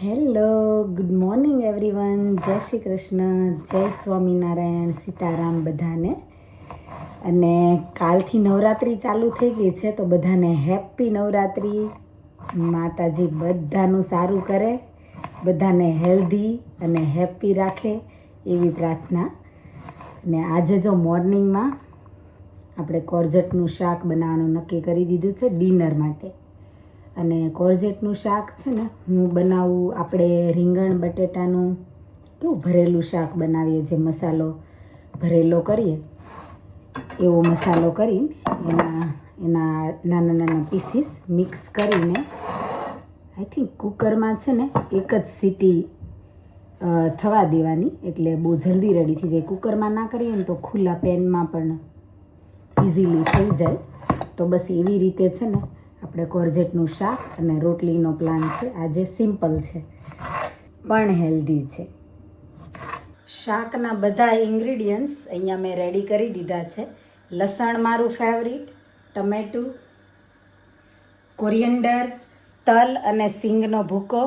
Hello, good morning everyone. જય શ્રી કૃષ્ણ, જય સ્વામિનારાયણ, સીતારામ બધાને. અને કાલથી નવરાત્રિ ચાલુ થઈ ગઈ છે, તો બધાને હેપી નવરાત્રિ. માતાજી બધાનું સારું કરે, બધાને હેલ્ધી અને હેપી રાખે એવી પ્રાર્થના. અને આજે જો મોર્નિંગમાં આપણે કોરજટનું શાક બનાવવાનું નક્કી કરી દીધું છે ડિનર માટે. અને કોરજેટનું શાક છે ને હું બનાવું, આપણે રીંગણ બટેટાનું કેવું ભરેલું શાક બનાવીએ, જે મસાલો ભરેલો કરીએ એવો મસાલો કરીને એના નાના નાના પીસીસ મિક્સ કરીને આઈ થિંક કુકરમાં છે ને એક જ સીટી થવા દેવાની, એટલે બહુ જલ્દી રેડી થઈ જાય. કુકરમાં ના કરીએ ને તો ખુલ્લા પેનમાં પણ ઇઝીલી થઈ જાય. તો બસ એવી રીતે છે ને આપણે કોરજેટનું શાક અને રોટલીનો પ્લાન છે. આજે સિમ્પલ છે પણ હેલ્ધી છે. શાકના બધા ઇન્ગ્રીડિયન્ટ્સ અહીંયા મેં રેડી કરી દીધા છે. લસણ મારું ફેવરિટ, ટમેટું, કોરિએન્ડર, તલ અને સિંગનો ભૂકો.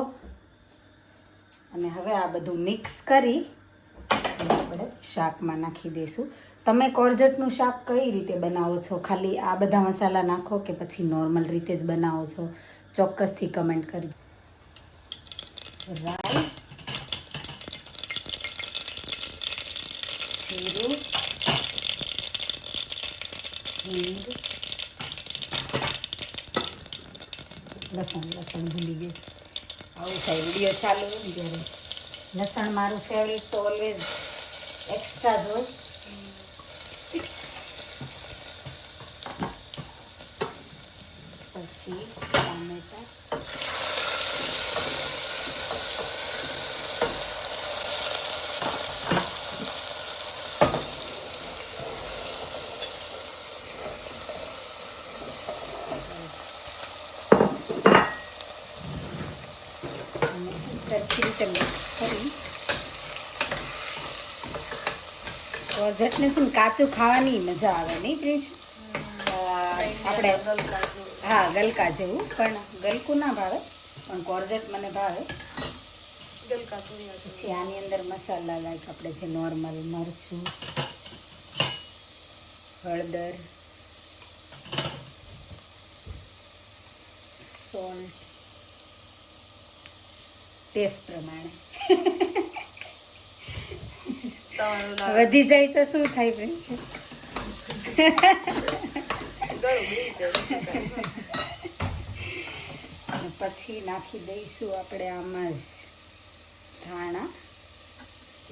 અને હવે આ બધું મિક્સ કરી આપણે શાકમાં નાખી દઈશું. તમે કોરજટનું શાક કઈ રીતે બનાવો છો? ખાલી આ બધા મસાલા નાખો કે પછી નોર્મલ રીતે જ બનાવો છો? ચોક્કસથી કમેન્ટ કરજો. રાઈ, જીરું, હિંગ, લસણ ભૂલી ગઈ. આવું થાય વિડીયો ચાલુ હોય ત્યારે. લસણ મારું ફેવરિટ તો ઓલવેઝ એક્સ્ટ્રા જ હોય. પછી ટામેટા, સરખી રીતે મિક્સ કરી. કોરજટને છે ને કાચું ખાવાની મજા આવે નહીં પ્રિન્સ? આપણે હા ગલકા જેવું, પણ ગલકું ના ભાવે, પણ કોરજટ મને ભાવે. પછી આની અંદર મસાલા લાઈક આપણે જે નોર્મલ મરચું, હળદર, સોલ્ટ ટેસ્ટ પ્રમાણે. વધી જાય તો શું થાય પ્રિન્સ? પછી નાખી દઈશું આપણે આમાં જ ધાણા.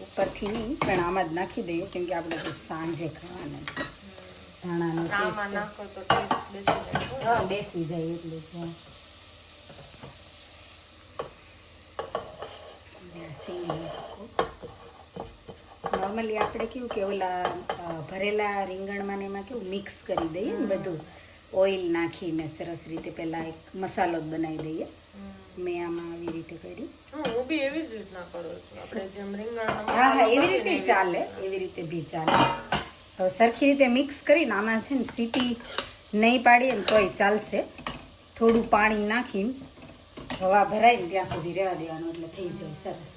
ઉપરથી નહીં પણ આમાં જ નાખી દઈએ, કેમ કે આપણે સાંજે ખાવાના છે. ધાણાનો ટેસ્ટ બેસી જાય એટલે. નોર્મલી આપણે કેવું કે ઓલા ભરેલા રીંગણમાં ને એમાં કેવું મિક્સ કરી દઈએ ને બધું, ઓઇલ નાખીને સરસ રીતે પહેલાં એક મસાલો જ બનાવી દઈએ. મેં આમાં આવી રીતે કર્યું. હું બી એવી જ રીતના કરું છું. આપણે જેમ રીંગણ, હા હા એવી રીતે ચાલે, એવી રીતે બી ચાલે. હવે સરખી રીતે મિક્સ કરીને આમાં છે ને સીટી નહીં પાડીએ ને તોય ચાલશે. થોડું પાણી નાખીને હવા ભરાઈને ત્યાં સુધી રહેવા દેવાનું, એટલે થઈ જાય સરસ.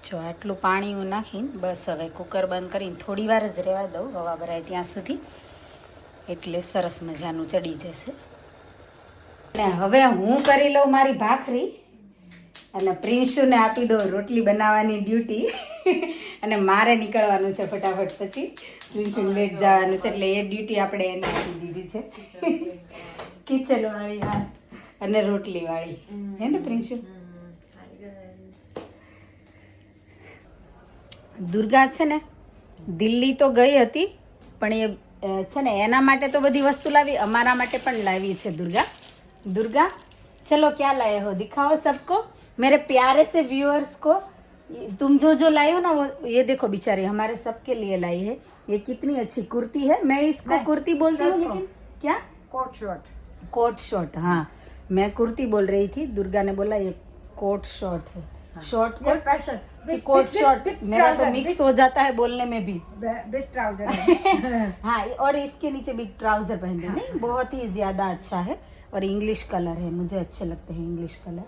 જો આટલું પાણી હું નાખીને બસ હવે કુકર બંધ કરીને થોડી વાર જ રહેવા દઉં, હવા ભરાય ત્યાં સુધી, એટલે સરસ મજાનું ચડી જશે. અને હવે હું કરી લઉં મારી ભાખરી અને પ્રિન્શુને આપી દઉં રોટલી બનાવવાની ડ્યુટી. અને મારે નીકળવાનું છે ફટાફટ, પછી પ્રિન્શુને લેટ જવાનું છે, એટલે એ ડ્યુટી આપણે એને આપી દીધી છે. કિચનવાળી હા અને રોટલીવાળી, હે ને પ્રિન્શુ? દુર્ગા છે ને દિલ્હી તો ગઈ હતી, પણ એ છે ને એના માટે તો બધી વસ્તુ લાવી, અમારા માટે પણ લાવી છે દુર્ગા. दुर्गा चलो क्या लाए हो दिखाओ सबको, मेरे प्यारे से व्यूअर्स को. तुम जो लाए हो ना वो ये देखो बेचारे हमारे सबके लिए लाई है. ये कितनी अच्छी कुर्ती है. मैं इसको कुर्ती बोलती हूँ, लेकिन क्या કોટ શોર્ટ. Coat short. हाँ मैं कुर्ती बोल रही थी, दुर्गा ने बोला ये कोट शॉर्ट है. शॉर्ट ये फैशन कोट शॉर्ट मेरा तो मिक्स हो जाता है बोलने में भी. Big trouser. हाँ और इसके नीचे बिग ट्राउजर पहनते नहीं, बहुत ही ज्यादा अच्छा है. और इंग्लिश कलर है, मुझे अच्छे लगते हैं इंग्लिश कलर.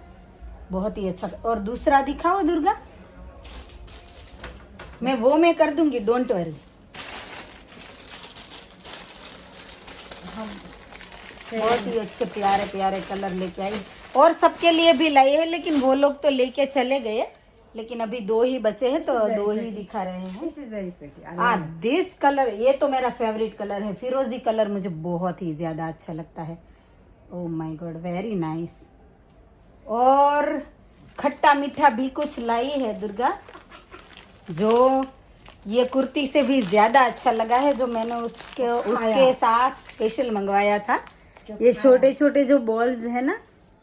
बहुत ही अच्छा। और दूसरा दिखाओ दुर्गा, मैं कर दूंगी, डोंट वरी। बहुत ही अच्छे प्यारे प्यारे कलर लेके आई, और सबके लिए भी लाई है, लेकिन वो लोग तो लेके चले गए, लेकिन अभी 2 ही बचे हैं, तो 2 ही दिखा रहे हैं। This is very pretty. This colour, ये तो मेरा फेवरेट कलर है, फिरोजी कलर मुझे बहुत ही ज्यादा अच्छा लगता है। Oh my God, very nice. और खट्टा मीठा भी कुछ लाई है दुर्गा, जो ये कुर्ती से भी ज्यादा अच्छा लगा है, जो मैंने उसके साथ स्पेशल मंगवाया था। ये छोटे छोटे जो बॉल्स है ना,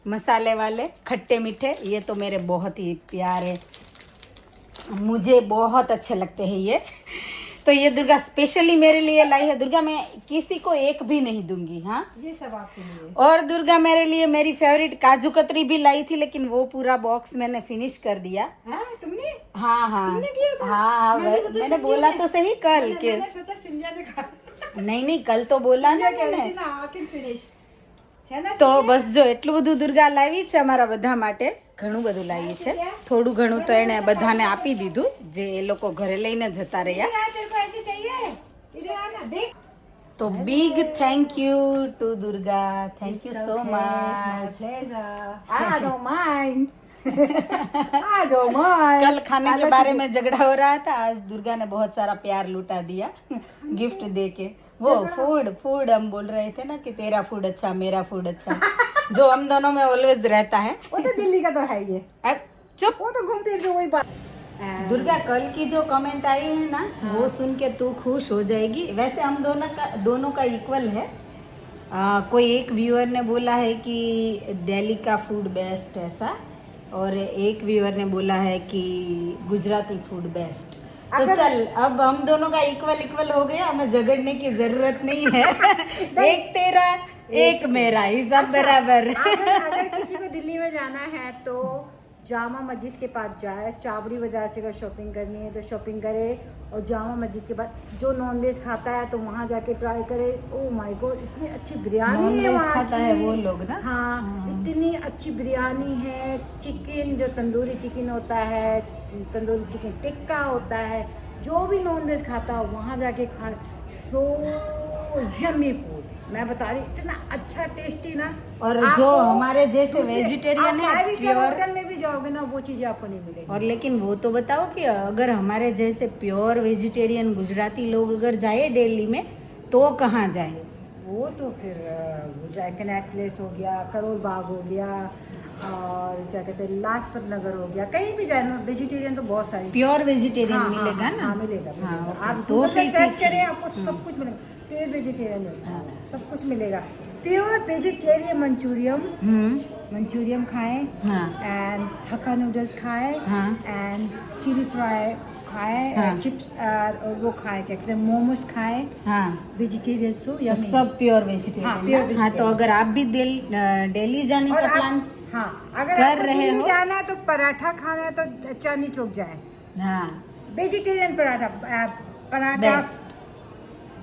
मसाले वाले खट्टे मीठे, ये तो मेरे बहुत ही प्यारे, मुझे बहुत अच्छे लगते हैं ये। तो ये दुर्गा स्पेशली मेरे लिए लाई है। दुर्गा, मैं किसी को एक भी नहीं दूंगी। हाँ, ये सब आपके लिए। और दुर्गा मेरे लिए मेरी फेवरेट काजू कतरी भी लाई थी, लेकिन वो पूरा बॉक्स मैंने फिनिश कर दिया। हाँ, तुमने? हाँ हाँ, तुमने किया था? हाँ, मैंने बोला तो सही कल के। मैंने सोचा सिंजा ने खा। नहीं, कल तो बोला ना कह रही मैंने। थी ना, आखिर finish. છે ને તો બસ જો એટલું બધું દુર્ગા લાવી છે અમારા બધા માટે, ઘણું બધું લાવી છે, થોડું ઘણું તો એણે બધાને આપી દીધું, જે એ લોકો ઘરે લઈને જતા રહ્યા। इधर आ, तेरे को ऐसे चाहिए? इधर आ ना, देख। તો big thank you to Durga, thank you so much. I don't mind. I don't mind. कल खाने के बारे में झगड़ा हो रहा था, आज दुर्गा ने बहुत सारा प्यार लुटा दिया गिफ्ट दे के। वो फूड हम बोल रहे थे ना कि तेरा फूड अच्छा, मेरा फूड अच्छा, जो हम दोनों में ऑलवेज रहता है। वो तो दिल्ली का तो है ये। अब चुप। वो तो घूम फिर के वही बात। दुर्गा, कल की जो कमेंट आई है ना, वो सुन के तू खुश हो जाएगी। वैसे हम दोनों का इक्वल है। कोई एक व्यूअर ने बोला है कि दिल्ली का फूड बेस्ट ऐसा, और एक व्यूअर ने बोला है कि गुजराती फूड बेस्ट। तो चल, अब हम दोनों का इक्वल हो गया, हमें झगड़ने की जरूरत नहीं है। एक तेरा एक मेरा, हिसाब बराबर। अगर किसी को दिल्ली में जाना है तो जामा मस्जिद के पास जाए, चाबड़ी बाजार से अगर शॉपिंग करनी है तो शॉपिंग करे, और जामा मस्जिद के बाद जो नॉन वेज खाता है तो वहाँ जाके ट्राई करे। ओह माय गॉड, इतनी अच्छी बिरयानी है नॉन-वेज वहाँ खाता की। है वो लोग ना। हाँ, इतनी अच्छी बिरयानी है। चिकन, जो तंदूरी चिकन होता है, तंदूरी चिकन टिक्का होता है, जो भी नॉन वेज खाता है वहाँ जाके खाए। सो यम्मी फूड, मैं बता रही, इतना अच्छा टेस्टी ना। और जो हमारे जैसे वेजिटेरियन है, प्योर, होटल में भी जाओगे ना, वो चीजें आपको नहीं मिलेगी। और लेकिन वो तो बताओ कि अगर हमारे जैसे प्योर वेजिटेरियन गुजराती लोग अगर जाए दिल्ली में, तो कहाँ जाए? वो तो फिर कनैट प्लेस हो गया, करोल बाग हो गया, और क्या कहते हैं, लाजपत नगर हो गया, कहीं भी जाए ना, वेजिटेरियन तो बहुत सारी। प्योर वेजिटेरियन मिलेगा ना? हाँ, मिलेगा। हाँ, आप तो गूगल पे फिर सर्च ठीक है। करें, आपको सब कुछ मिलेगा। प्योर वेजिटेरियन मिलता है, सब कुछ मिलेगा। प्योर वेजिटेरियन मंचूरियम खाएं, हाँ एंड हक्का नूडल्स खाएं, हाँ, एंड चिली फ्राई खाएं, हाँ। चिप्स और वो खाएं, क्या कहते हैं, मोमोज खाएं। हाँ, वेजिटेरियन तो तो यम्मी। सब प्योर हाँ, वेजिटेरियन। pure हाँ, तो vegetarian। अगर आप भी दिल्ली जाने और का आप- प्लान हाँ, अगर कर आपको रहे दिल्ली हो? जाना है तो पराठा खाना है तो चांदनी चौक जाए। हाँ, वेजिटेरियन पराठा, पराठा, बेस्ट।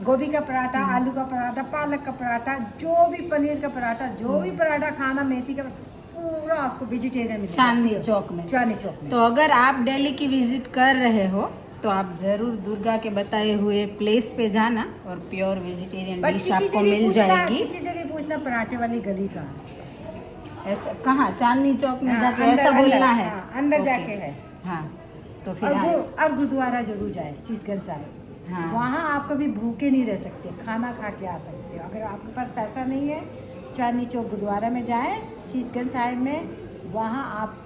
गोभी का पराठा, आलू का पराठा, पालक का पराठा, जो भी पनीर का पराठा, जो भी पराठा खाना, मेथी का, पूरा आपको वेजिटेरियन मिलेगा। चांदनी चौक में। चांदनी चौक में। तो अगर आप दिल्ली की विजिट कर रहे हो, तो आप जरूर दुर्गा के बताए हुए प्लेस पे जाना, और प्योर वेजिटेरियन बट डिश किसी आपको से भी मिल पूछना, जाएगी। किसी से भी पूछना पराठे वाली गली का। ऐसा कहाँ? चांदनी चौक में हाँ, जाके अंदर- ऐसा बोलना अंदर, है? हाँ, अंदर ओके। जाके है। हाँ, तो फिर और हाँ, और गुरुद्वारा जरूर जाए, शीशगंज साहिब। हाँ। वहाँ आप कभी भूखे नहीं रह सकते, खाना खा के आ सकते हो। अगर आपके पास पैसा नहीं है, चांदनी चौक गुरुद्वारा में जाएं, शीशगंज साहिब में, वहाँ आप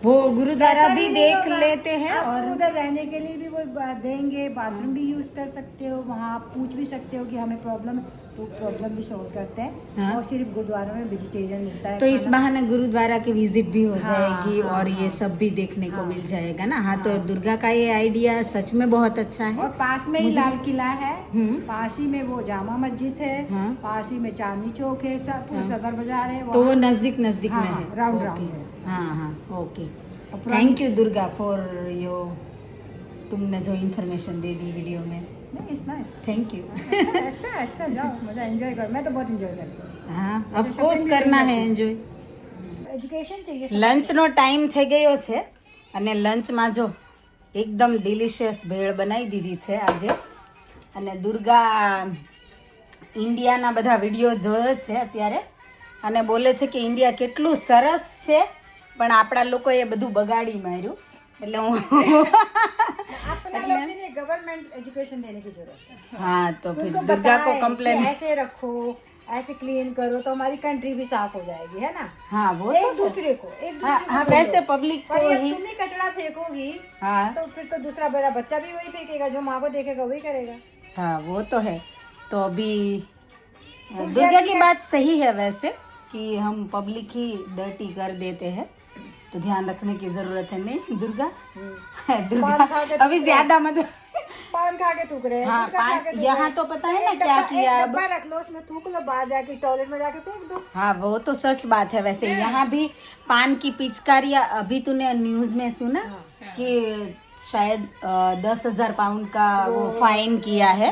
वो गुरुद्वारा पैसा भी नहीं देख होगा। लेते हैं, आपको और उधर रहने के लिए भी वो देंगे, बाथरूम भी यूज कर सकते हो, वहाँ आप पूछ भी सकते हो कि हमें प्रॉब्लम है, तो प्रॉब्लम भी सॉल्व करते हैं। हाँ। और सिर्फ गुरुद्वारा में वेजिटेरियन मिलता है तो इस खाना। बहाने गुरुद्वारा की विजिट भी हो हाँ, जाएगी, हाँ, और ये हाँ। सब भी देखने को हाँ। मिल जाएगा ना। हाँ, तो दुर्गा का ये आइडिया सच में बहुत अच्छा है। और पास में ही लाल किला है, हम्म। पास ही में वो जामा मस्जिद है, हाँ। पास ही में चांदनी चौक है, सब हाँ। सदर बाजार है। तो वो वहाँ- नजदीक नजदीक हाँ, में हाँ, है। Round okay. राउंड है। हाँ हाँ, ओके। और पुरानी- thank you Durga for your, तुमने जो इन्फॉर्मेशन दे दी वीडियो में, नहीं, इट्स नाइस। Thank you. अच्छा अच्छा, जाओ, मजा एंजॉय करो। मैं तो बहुत एंजॉय करती हूँ। हाँ, जैसे ऑफ कोर्स shopping भी करना नहीं है करती। एंजॉय। एजुकेशन चाहिए। લંચનો ટાઈમ થઈ ગયો છે અને લંચમાં જો એકદમ ડિલિશિયસ ભેળ બનાવી દીધી છે આજે. અને દુર્ગા ઇન્ડિયાના બધા વિડીયો જોયો છે અત્યારે અને બોલે છે કે ઇન્ડિયા કેટલું સરસ છે, પણ આપણા લોકોએ બધું બગાડી માર્યું. એટલે હું अपना लोग के लिए गवर्नमेंट एजुकेशन देने की जरूरत है। हाँ तो फिर उनको दुर्गा को बताएं कंप्लेन. कि ऐसे रखो, ऐसे क्लीन करो तो हमारी कंट्री भी साफ हो जाएगी, है ना। हाँ वो एक तो दूसरे को हाँ हाँ वैसे पब्लिक को पर ही. तुम ही कचरा फेंकोगी हाँ तो फिर तो दूसरा बड़ा बच्चा भी वही फेंकेगा, जो माँ को देखेगा वही करेगा। हाँ वो तो है. तो अभी दुर्गा की बात सही है वैसे कि हम पब्लिक ही डर्टी कर देते हैं, तो ध्यान रखने की जरूरत है. नहीं दुर्गा, दुर्गा पान खा के अभी ज्यादा मत. पान खा के थूक रहे हैं, हाँ, गुटखा खा पान- के थूक यहाँ रहे हैं। तो पता है ना एक क्या डब्बा- किया एक अब? डब्बा रख लो, उसमें थूक लो, बाहर जाके टॉयलेट में जाके फेंक दो। हाँ वो तो सच बात है. वैसे यहाँ भी पान की पिचकारियाँ, अभी तूने न्यूज में सुना कि शायद 10,000 पाउंड का वो फाइन किया है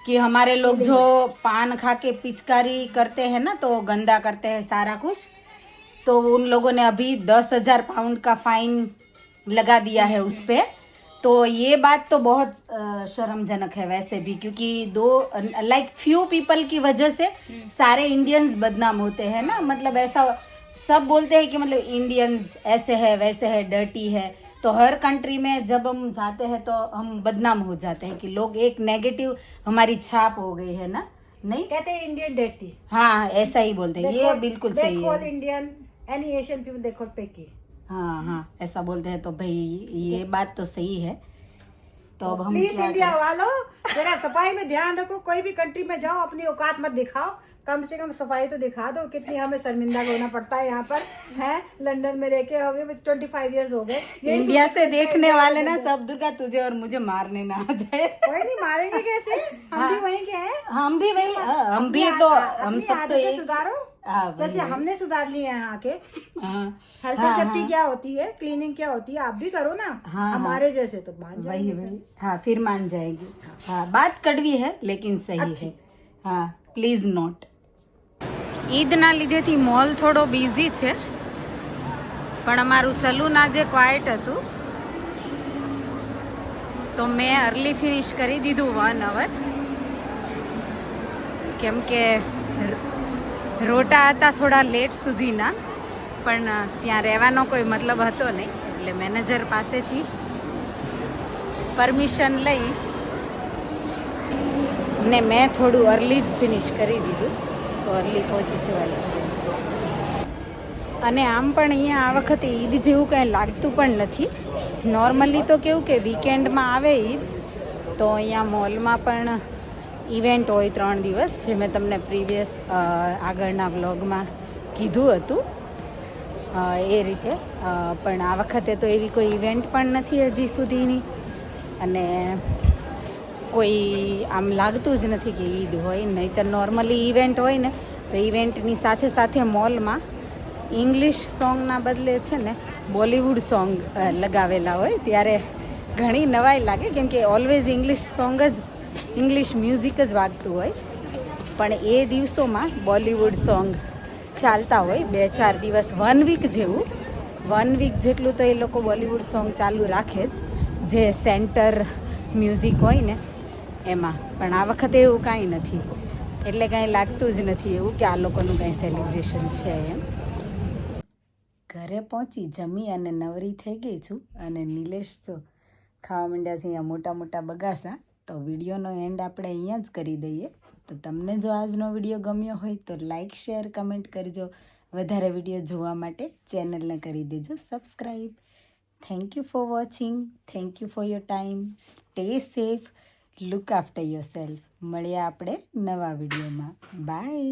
कि हमारे लोग जो पान खा के पिचकारी करते हैं ना, तो गंदा करते हैं सारा कुछ, तो उन लोगों ने अभी 10,000 पाउंड का फाइन लगा दिया है उस पे. तो ये बात तो बहुत शर्मजनक है वैसे भी, क्योंकि दो लाइक फ्यू पीपल की वजह से सारे इंडियंस बदनाम होते हैं ना. मतलब ऐसा सब बोलते हैं कि मतलब इंडियंस ऐसे है वैसे है, डर्टी है. तो हर कंट्री में जब हम जाते हैं तो हम बदनाम हो जाते हैं कि लोग एक नेगेटिव हमारी छाप हो गई है ना. नहीं कहते हैं इंडियन डर्टी। हाँ ऐसा ही बोलते हैं. ये बिल्कुल सही देखो है. इंडियन, एनी एशियन पीपल देखो पेकी। हाँ हाँ ऐसा बोलते हैं. तो भाई ये बात तो सही है. तो अब हम प्लीज क्या इंडिया करें? वालों जरा सफाई में ध्यान रखो। कोई भी कंट्री में जाओ, अपनी औकात मत दिखाओ, कम से कम सफाई तो दिखा दो। कितनी हमें शर्मिंदा होना पड़ता है यहाँ पर, है लंदन में रह के हो गए 25 इयर्स हो गए। यही इंडिया सोचते से हैं देखने इंडिया वाले में ना जाओ। सब दुर्गा तुझे और मुझे मारने ना आ जाए. कोई नहीं मारेंगे कैसे, हम भी वहीं के हैं। हम भी वही हम भी तो हम अपनी सब तो आदतें एक. सुधारो, हाँ, वही, जैसे वही. हमने सुधार ली है यहाँ के। हाँ, हेल्थ हाँ, एंड सेफ्टी हाँ. क्या होती है, क्लीनिंग क्या होती है, आप भी करो ना। हाँ, हमारे जैसे तो मान वही जाएंगे। वही. हाँ फिर मान जाएगी. हाँ बात कड़वी है लेकिन सही है. हाँ प्लीज नोट. ઈદના લીધેથી મોલ થોડો બિઝી છે, પણ અમારું સલૂન આજે ક્વાઇટ હતું, તો મેં અર્લી ફિનિશ કરી દીધું 1 અવર, કેમ કે રોટા હતા થોડા લેટ સુધીના, પણ ત્યાં રહેવાનો કોઈ મતલબ હતો નહીં, એટલે મેનેજર પાસેથી પરમિશન લઈ ને મેં થોડું અર્લી જ ફિનિશ કરી દીધું, તો અર્લી પહોંચી જવાય. અને આમ પણ અહીંયા આ વખતે ઈદ જેવું કાંઈ લાગતું પણ નથી. નોર્મલી તો કેવું કે વીકેન્ડમાં આવે ઈદ, તો અહીંયા મોલમાં પણ ઇવેન્ટ હોય 3 દિવસ, જે મેં તમને પ્રીવિયસ આગળના વ્લોગમાં કીધું હતું એ રીતે. પણ આ વખતે તો એવી કોઈ ઇવેન્ટ પણ નથી હજી સુધીની, અને કોઈ આમ લાગતું જ નથી કે ઈદ હોય. નહીં તો નોર્મલી ઇવેન્ટ હોય ને, તો ઇવેન્ટની સાથે સાથે મોલમાં ઇંગ્લિશ સોંગના બદલે છે ને બોલિવૂડ સોંગ લગાવેલા હોય, ત્યારે ઘણી નવાઈ લાગે, કેમ કે ઓલવેઝ ઇંગ્લિશ સોંગ જ, ઇંગ્લિશ મ્યુઝિક જ વાગતું હોય. પણ એ દિવસોમાં બોલિવૂડ સોંગ ચાલતા હોય 2-4 દિવસ, 1 વીક જેવું, 1 વીક જેટલું તો એ લોકો બોલિવૂડ સોંગ ચાલુ રાખે જ, જે સેન્ટર મ્યુઝિક હોય ને એમાં. પણ આ વખતે એવું કાંઈ નથી, એટલે કાંઈ લાગતું જ નથી એવું કે આ લોકોનું કાંઈ સેલિબ્રેશન છે એમ. ઘરે પહોંચી જમી અને નવરી થઈ ગઈ છું, અને નિલેશ તો ખાવા માંડ્યા છે અહીંયા મોટા મોટા બગાસા. તો વિડીયોનો એન્ડ આપણે અહીંયા જ કરી દઈએ. તો તમને જો આજનો વિડીયો ગમ્યો હોય તો લાઇક, શેર, કમેન્ટ કરજો. વધારે વિડીયો જોવા માટે ચેનલને કરી દેજો subscribe. Thank you for watching. Thank you for your time. Stay safe. Look after your self. મળીએ આપણે નવા વિડીયોમાં. બાય.